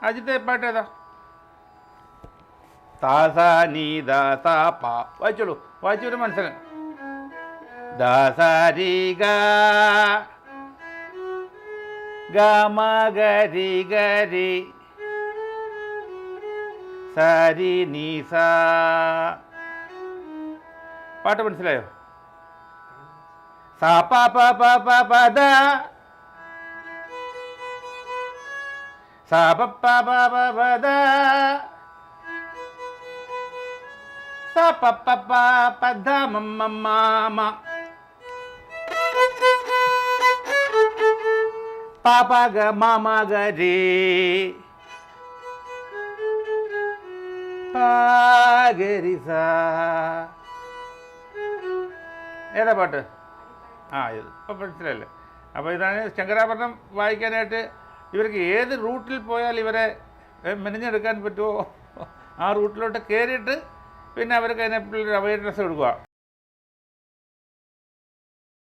ആദ്യത്തെ പാട്ട് ഏതാ? താസ നീ ദാസ പാ. വായിച്ചോളൂ, വായിച്ചോളൂ മനസ്സിലായി. ദാസരി ഗമ ഗരി ഗരി സരി നീ സാ. പാട്ട് മനസ്സിലായോ? സാ പ പ പ പ പ ദ സാ പ പ പ പ പ ദ സാ പ പ പ പ ധ മ മ മ മ പ പ ഗ മ മ ഗ രി പ ഗ രി സ. ഏതാ പാട്ട്? ഇത് ഇപ്പം മനസ്സിലല്ലേ? അപ്പോൾ ഇതാണ് ശങ്കരാഭരണം വായിക്കാനായിട്ട്. ഇവർക്ക് ഏത് റൂട്ടിൽ പോയാൽ ഇവരെ മെനഞ്ഞെടുക്കാൻ പറ്റുമോ ആ റൂട്ടിലോട്ട് കയറിയിട്ട് പിന്നെ അവർക്ക് അതിനെപ്പറ്റി അവയർനെസ് കൊടുക്കുക.